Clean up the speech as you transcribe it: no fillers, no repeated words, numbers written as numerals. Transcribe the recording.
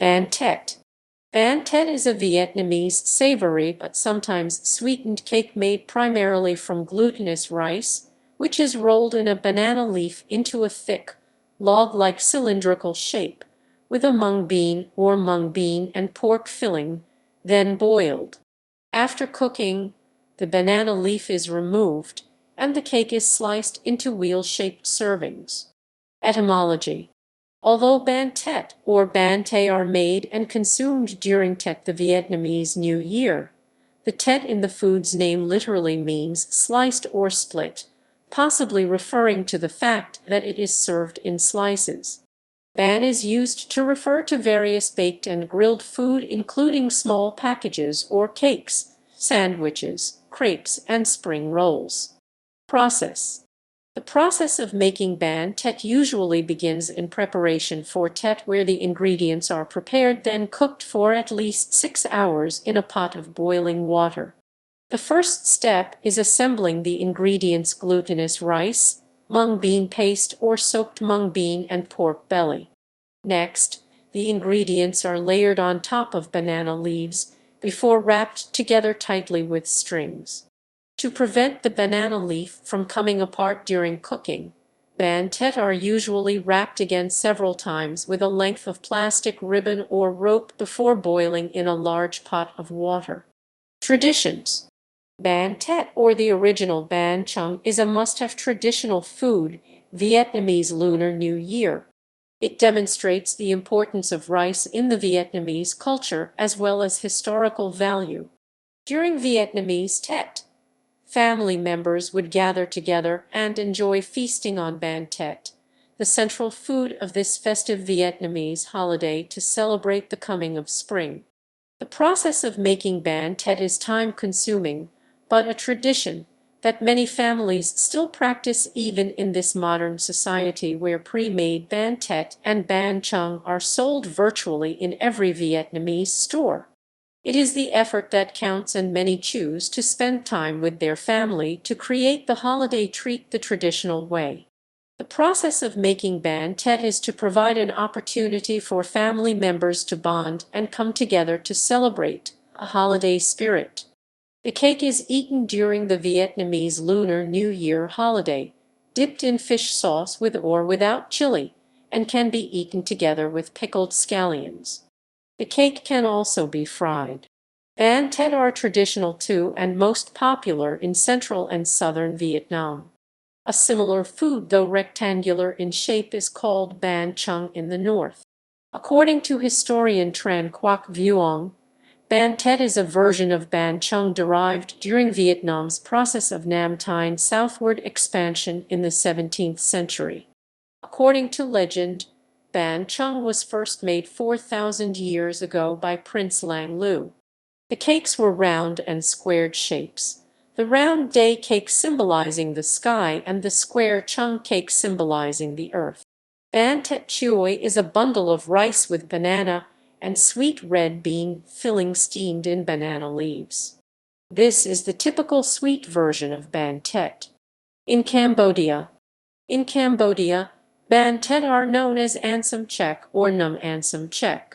Bánh tét. Bánh tét is a Vietnamese savory but sometimes sweetened cake made primarily from glutinous rice, which is rolled in a banana leaf into a thick, log-like cylindrical shape, with a mung bean and pork filling, then boiled. After cooking, the banana leaf is removed, and the cake is sliced into wheel-shaped servings. Etymology. Although bánh tét or bánh tét are made and consumed during Tet, the Vietnamese New Year, the Tet in the food's name literally means sliced or split, possibly referring to the fact that it is served in slices. Bánh is used to refer to various baked and grilled food, including small packages or cakes, sandwiches, crepes, and spring rolls. Process. The process of making bánh tét usually begins in preparation for Tet, where the ingredients are prepared then cooked for at least 6 hours in a pot of boiling water. The first step is assembling the ingredients: glutinous rice, mung bean paste or soaked mung bean, and pork belly. Next, the ingredients are layered on top of banana leaves before wrapped together tightly with strings. To prevent the banana leaf from coming apart during cooking, bánh tét are usually wrapped again several times with a length of plastic ribbon or rope before boiling in a large pot of water. Traditions. Bánh tét, or the original bánh chung, is a must-have traditional food Vietnamese Lunar New Year. It demonstrates the importance of rice in the Vietnamese culture as well as historical value. During Vietnamese Tet, family members would gather together and enjoy feasting on bánh tét, the central food of this festive Vietnamese holiday to celebrate the coming of spring. The process of making bánh tét is time-consuming, but a tradition that many families still practice even in this modern society, where pre-made bánh tét and bánh chung are sold virtually in every Vietnamese store. It is the effort that counts, and many choose to spend time with their family to create the holiday treat the traditional way. The process of making bánh tét is to provide an opportunity for family members to bond and come together to celebrate a holiday spirit. The cake is eaten during the Vietnamese Lunar New Year holiday, dipped in fish sauce with or without chili, and can be eaten together with pickled scallions. The cake can also be fried. Bánh tét are traditional too and most popular in central and southern Vietnam. A similar food, though rectangular in shape, is called bánh chung in the north. According to historian Tran Quoc Vuong, bánh tét is a version of bánh chung derived during Vietnam's process of Nam Thine southward expansion in the 17th century. According to legend, bánh chung was first made 4,000 years ago by Prince Lang Lu. The cakes were round and squared shapes, the round day cake symbolizing the sky and the square chung cake symbolizing the earth. Bánh tét chuối is a bundle of rice with banana and sweet red bean filling steamed in banana leaves. This is the typical sweet version of bánh tét. In Cambodia, bánh tét are known as ansam chek or num ansam chek.